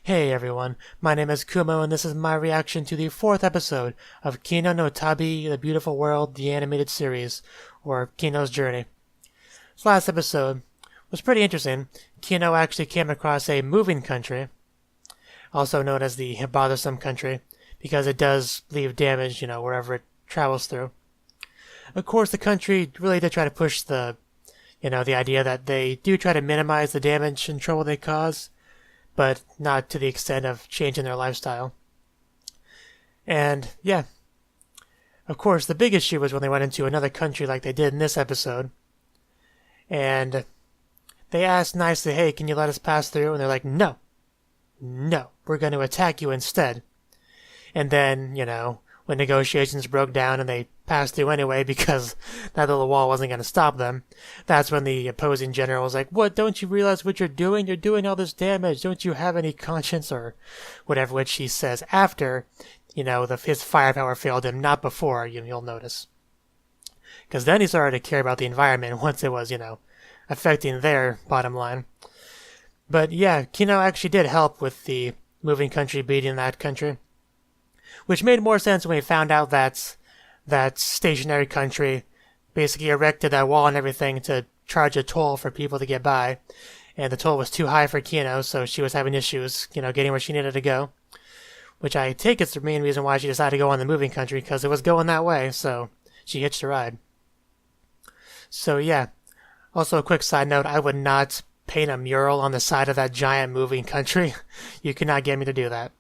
Hey everyone, my name is Kumo and this is my reaction to the 4th episode of Kino no Tabi, The Beautiful World, the animated series, or Kino's Journey. This last episode was pretty interesting. Kino actually came across a moving country, also known as the Bothersome Country, because it does leave damage, wherever it travels through. Of course, the country really did try to push the idea that they do try to minimize the damage and trouble they cause, but not to the extent of changing their lifestyle. And, yeah. Of course, the big issue was when they went into another country like they did in this episode. And they asked nicely, hey, can you let us pass through? And they're like, no, we're going to attack you instead. And then, when negotiations broke down and they passed through anyway because that little wall wasn't going to stop them, that's when the opposing general was like, what, don't you realize what you're doing? You're doing all this damage. Don't you have any conscience? Or whatever, which he says after, his firepower failed him, not before, you'll notice. Because then he started to care about the environment once it was, affecting their bottom line. But yeah, Kino actually did help with the moving country beating that country. Which made more sense when we found out that stationary country basically erected that wall and everything to charge a toll for people to get by. And the toll was too high for Kino, so she was having issues, getting where she needed to go. Which I take is the main reason why she decided to go on the moving country, because it was going that way, so she hitched a ride. So yeah. Also a quick side note, I would not paint a mural on the side of that giant moving country. You could not get me to do that.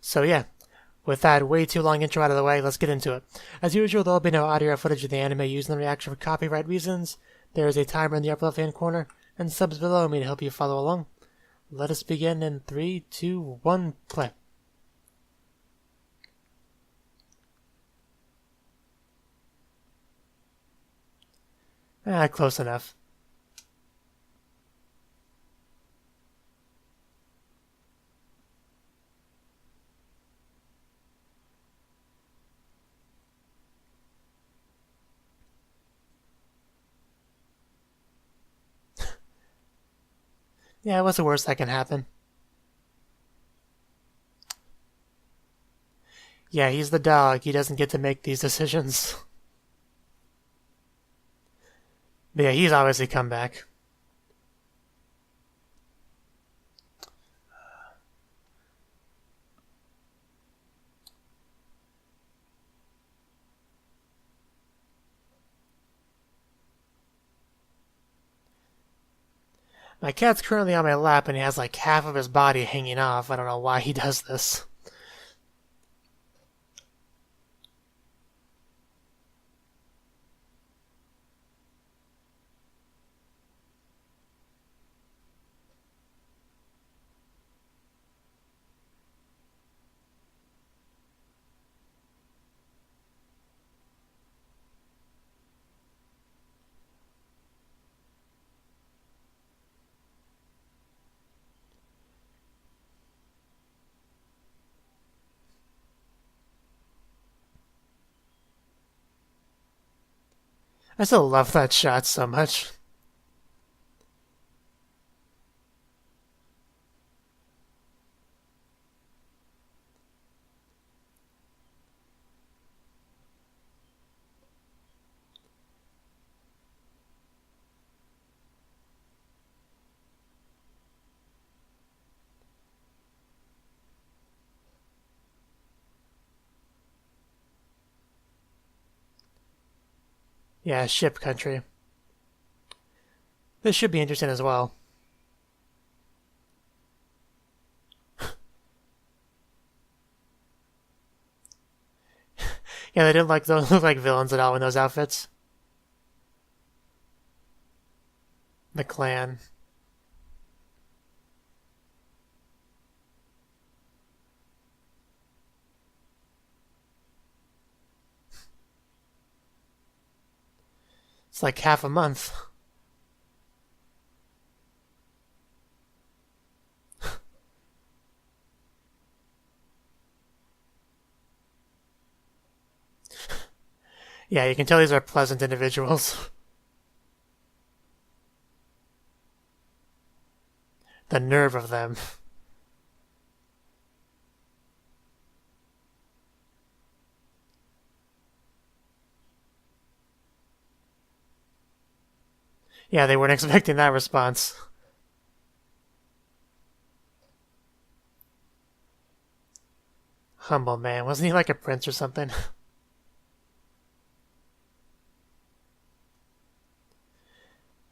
So yeah. With that way too long intro out of the way, let's get into it. As usual, there will be no audio or footage of the anime used in the reaction for copyright reasons. There is a timer in the upper left-hand corner, and subs below me to help you follow along. Let us begin in 3, 2, 1, play. Close enough. Yeah, what's the worst that can happen? Yeah, he's the dog. He doesn't get to make these decisions. But yeah, he's obviously come back. My cat's currently on my lap and he has like half of his body hanging off. I don't know why he does this. I still love that shot so much. Yeah, ship country. This should be interesting as well. Yeah, they didn't look like villains at all in those outfits. The clan. It's like half a month. Yeah, you can tell these are pleasant individuals. The nerve of them. Yeah, they weren't expecting that response. Humble man. Wasn't he like a prince or something?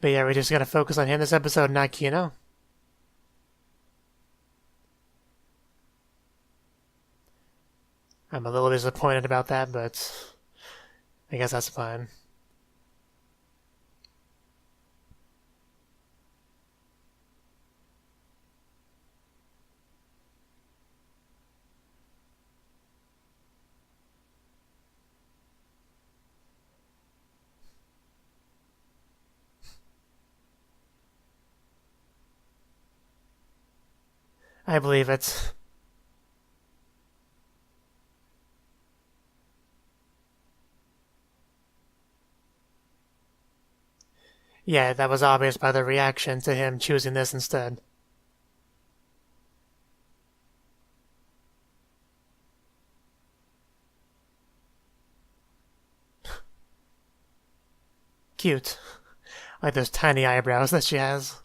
But yeah, we just gotta focus on him this episode, not Kino. I'm a little disappointed about that, but I guess that's fine. I believe it. Yeah, that was obvious by the reaction to him choosing this instead. Cute. Like those tiny eyebrows that she has.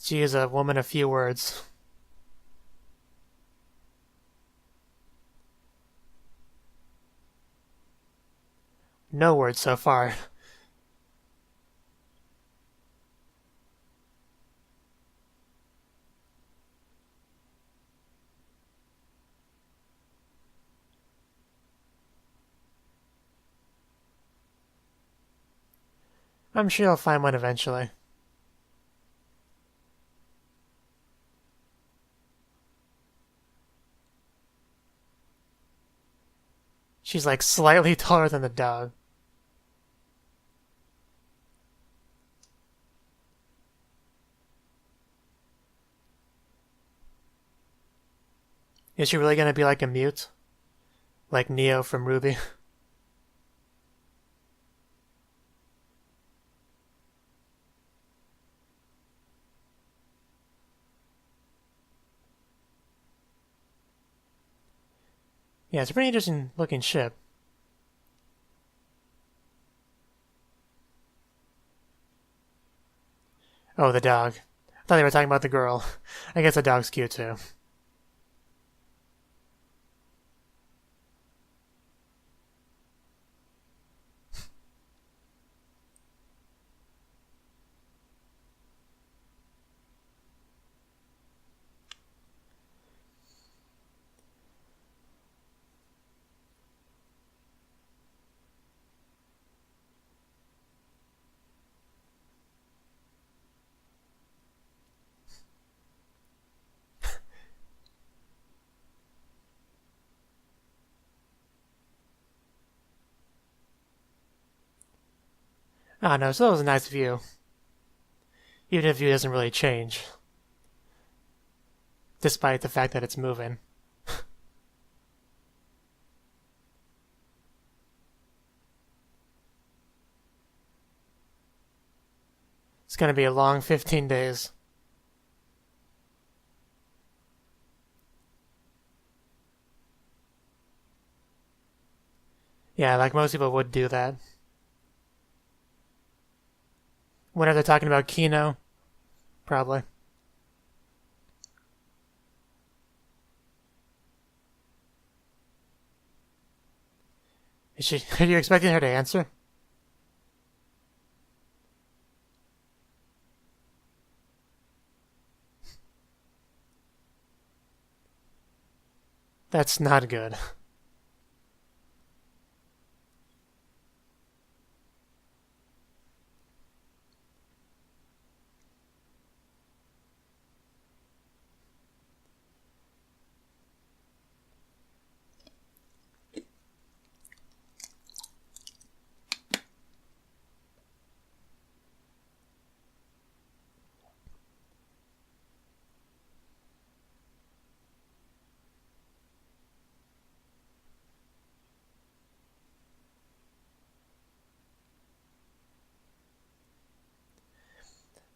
She is a woman of few words. No words so far. I'm sure I'll find one eventually. She's like slightly taller than the dog. Is she really gonna be like a mute? Like Neo from Ruby? Yeah, it's a pretty interesting looking ship. Oh, the dog. I thought they were talking about the girl. I guess the dog's cute too. Ah, no, so that was a nice view. Even if view doesn't really change. Despite the fact that it's moving. It's gonna be a long 15 days. Yeah, like most people would do that. Whenever they're talking about Kino, probably. Are you expecting her to answer? That's not good.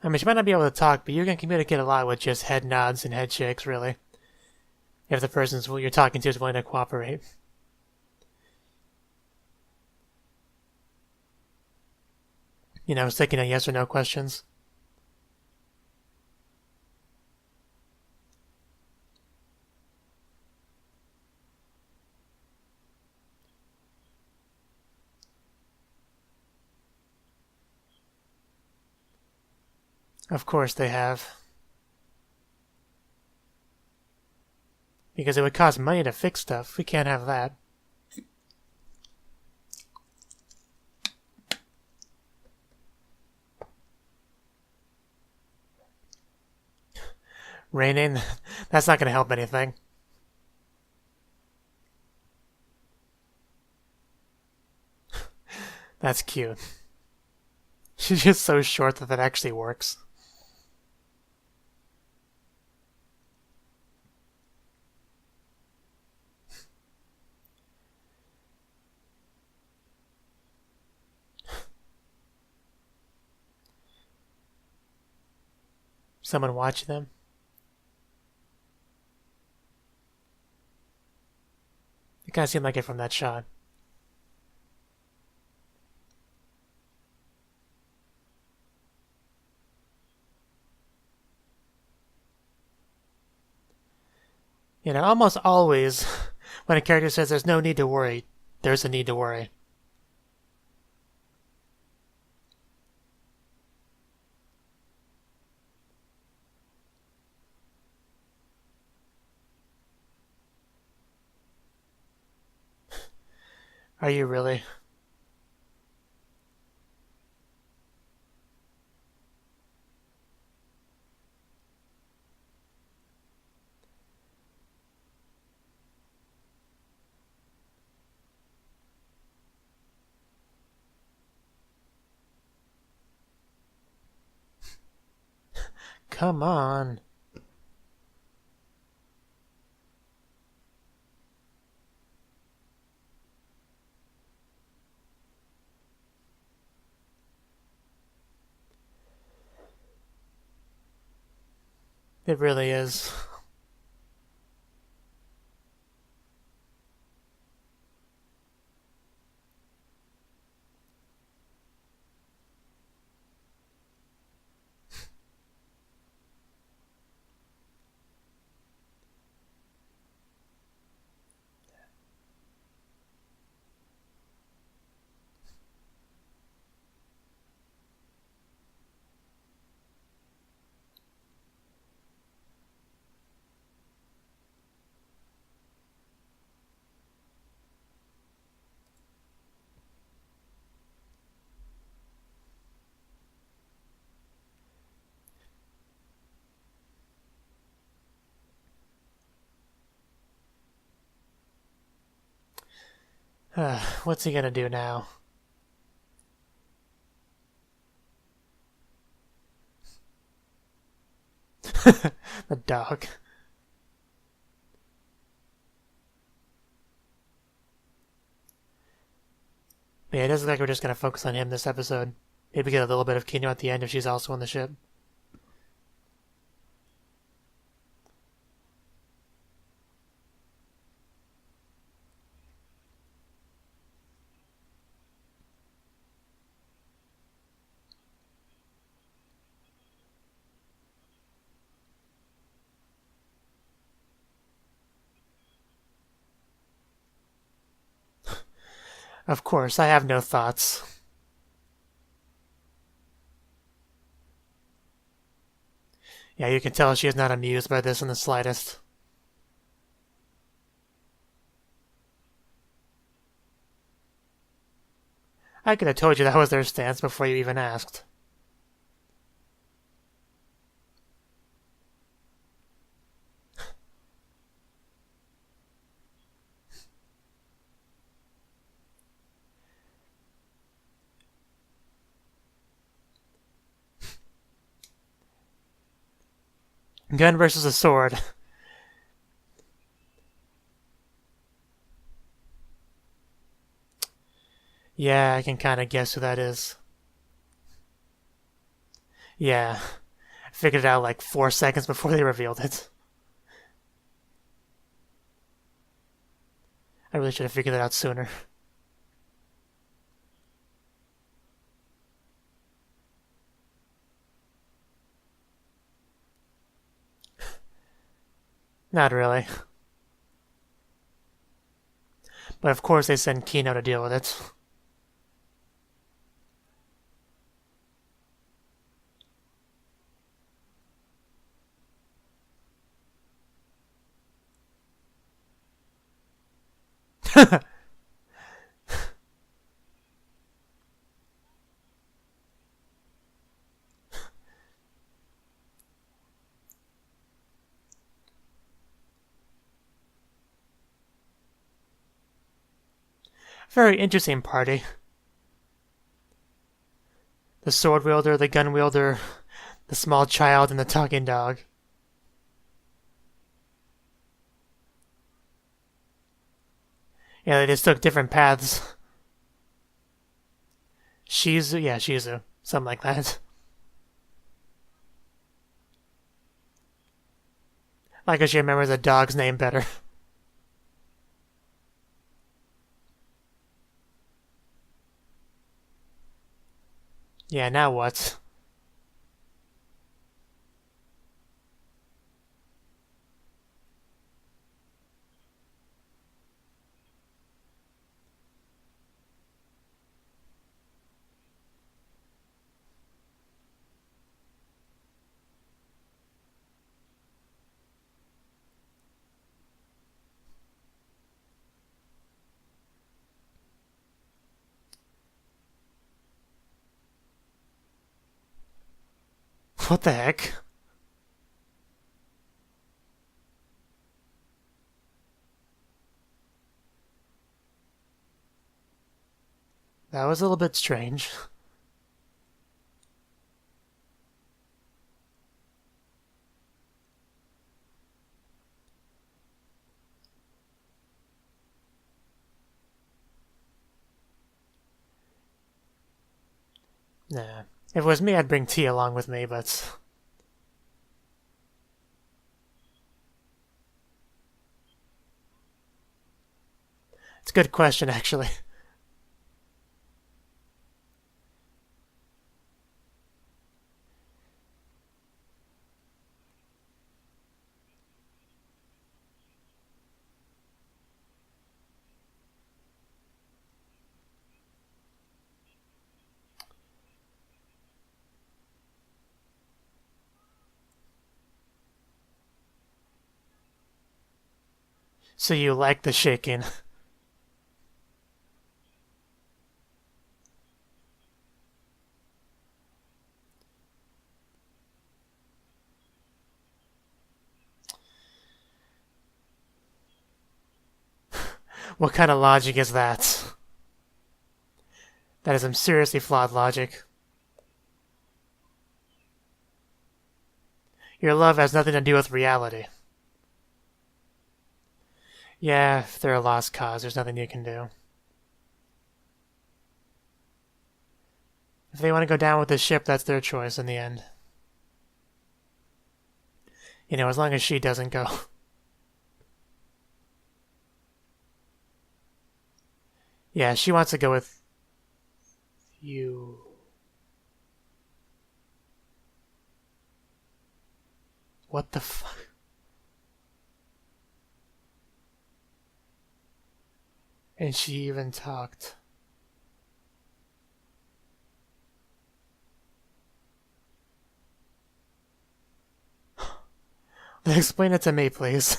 I mean, she might not be able to talk, but you can communicate a lot with just head nods and head shakes, really. If the person you're talking to is willing to cooperate. sticking to yes or no questions. Of course they have. Because it would cost money to fix stuff. We can't have that. Raining? That's not going to help anything. That's cute. She's just so short that that actually works. Someone watching them? It kind of seemed like it from that shot. Almost always, when a character says there's no need to worry, there's a need to worry. Are you really? Come on. It really is. What's he gonna do now? The dog. Yeah, it doesn't look like we're just gonna focus on him this episode. Maybe get a little bit of Kino at the end if she's also on the ship. Of course, I have no thoughts. Yeah, you can tell she is not amused by this in the slightest. I could have told you that was their stance before you even asked. Gun versus a sword. Yeah, I can kind of guess who that is. Yeah, I figured it out like 4 seconds before they revealed it. I really should have figured it out sooner. Not really. But of course they send Kino to deal with it. Very interesting party. The sword wielder, the gun wielder, the small child, and the talking dog. Yeah, they just took different paths. Shizu. Something like that. Like I should remember the dog's name better. Yeah, now what? What the heck? That was a little bit strange. Nah. If it was me, I'd bring tea along with me, but... It's a good question, actually. So you like the shaking. What kind of logic is that? That is some seriously flawed logic. Your love has nothing to do with reality. Yeah, if they're a lost cause, there's nothing you can do. If they want to go down with the ship, that's their choice in the end. You know, as long as she doesn't go. Yeah, she wants to go with you. What the fuck? And she even talked. Explain it to me, please.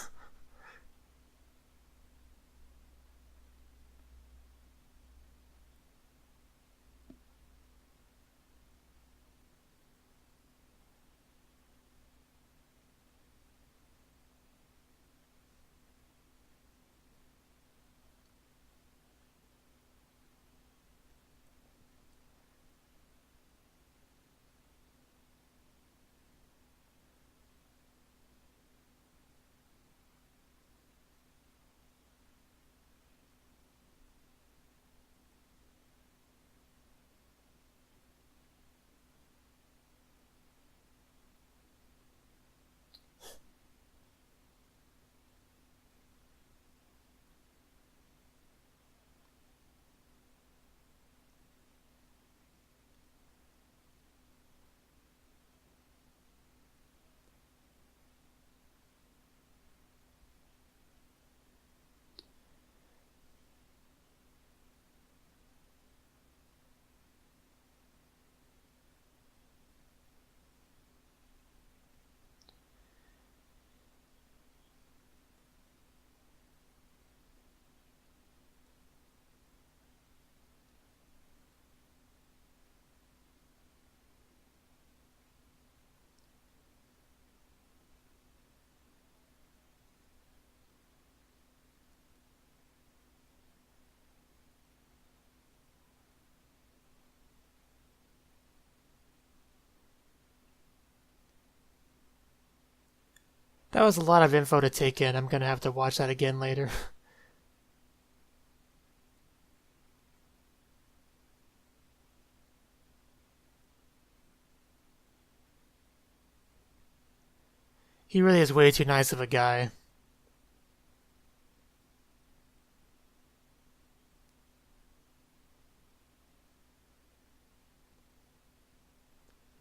That was a lot of info to take in. I'm gonna have to watch that again later. He really is way too nice of a guy.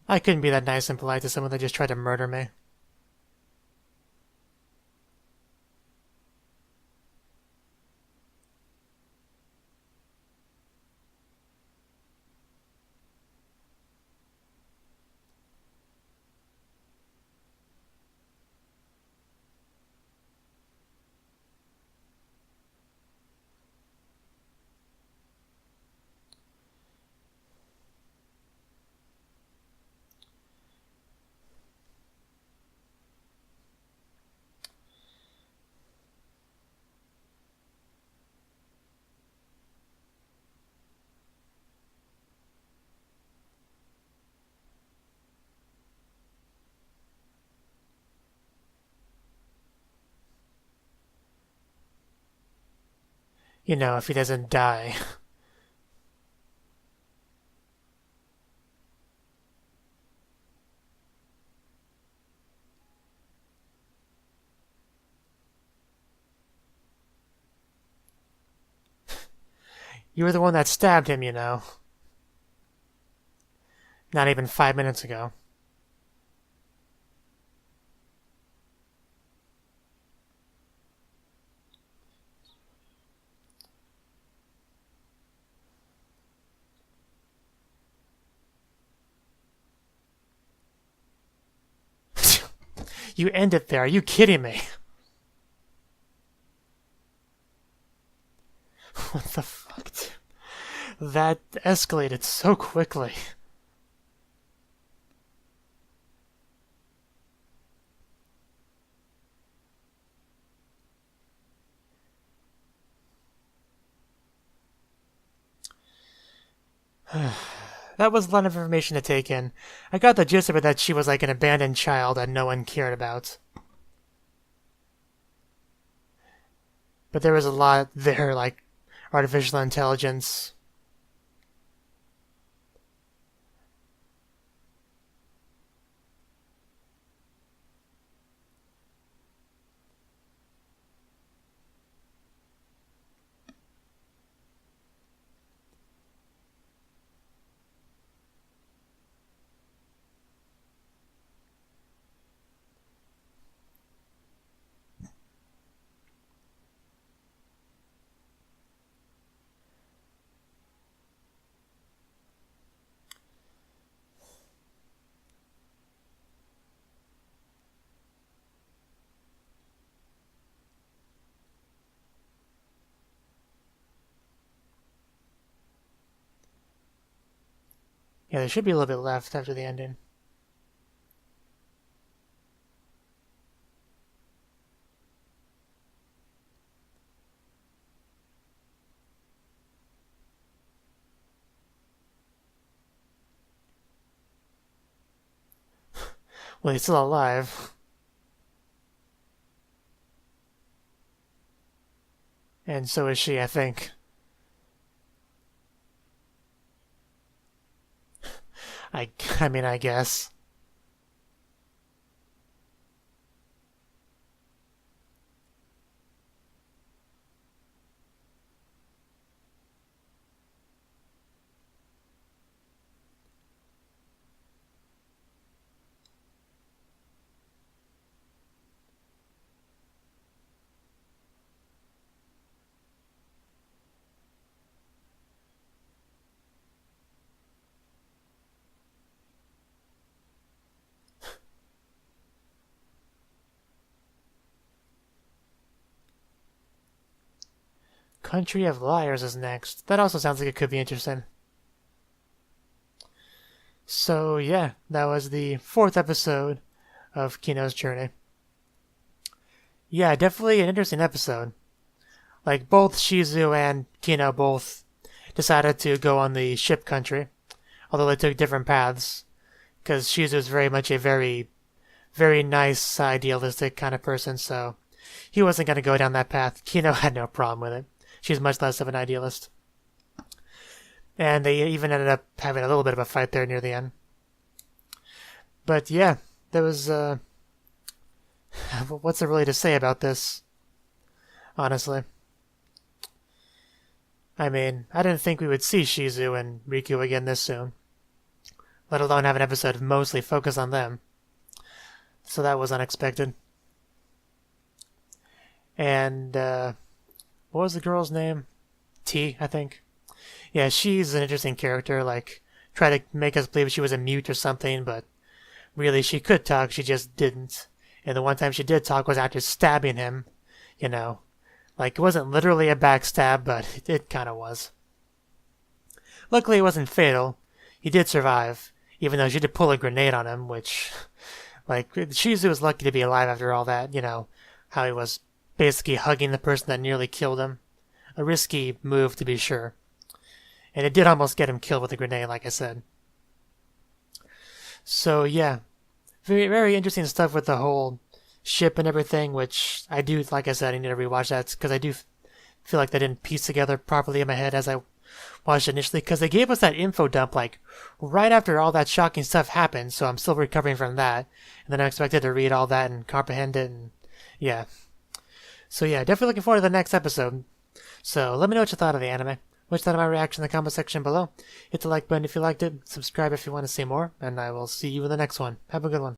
I couldn't be that nice and polite to someone that just tried to murder me. You know, if he doesn't die. You were the one that stabbed him, you know. Not even 5 minutes ago. You end it there. Are you kidding me? What the fuck, dude? That escalated so quickly. That was a lot of information to take in. I got the gist of it that she was like an abandoned child that no one cared about. But there was a lot there, like artificial intelligence. Yeah, there should be a little bit left after the ending. Well, he's still alive. And so is she, I think. I mean, I guess. Country of Liars is next. That also sounds like it could be interesting. So, yeah, that was the 4th episode of Kino's journey. Yeah, definitely an interesting episode. Like, both Shizu and Kino both decided to go on the ship country, although they took different paths, because Shizu is very much a very very nice, idealistic kind of person, so he wasn't going to go down that path. Kino had no problem with it. She's much less of an idealist. And they even ended up having a little bit of a fight there near the end. But yeah, there was, what's there really to say about this, honestly? I mean, I didn't think we would see Shizu and Riku again this soon, let alone have an episode mostly focused on them. So that was unexpected. And, what was the girl's name? T, I think. Yeah, she's an interesting character, like, try to make us believe she was a mute or something, but really she could talk, she just didn't. And the one time she did talk was after stabbing him, you know. Like, it wasn't literally a backstab, but it kind of was. Luckily, it wasn't fatal. He did survive, even though she did pull a grenade on him, which, like, Shizu was lucky to be alive after all that, you know, how he was basically hugging the person that nearly killed him. A risky move, to be sure. And it did almost get him killed with a grenade, like I said. So, yeah. Very, very interesting stuff with the whole ship and everything, which I do, like I said, I need to rewatch that, because I do feel like they didn't piece together properly in my head as I watched it initially, because they gave us that info dump, like, right after all that shocking stuff happened, so I'm still recovering from that, and then I expected to read all that and comprehend it, and yeah. So yeah, definitely looking forward to the next episode. So let me know what you thought of the anime. What you thought of my reaction in the comment section below. Hit the like button if you liked it, subscribe if you want to see more, and I will see you in the next one. Have a good one.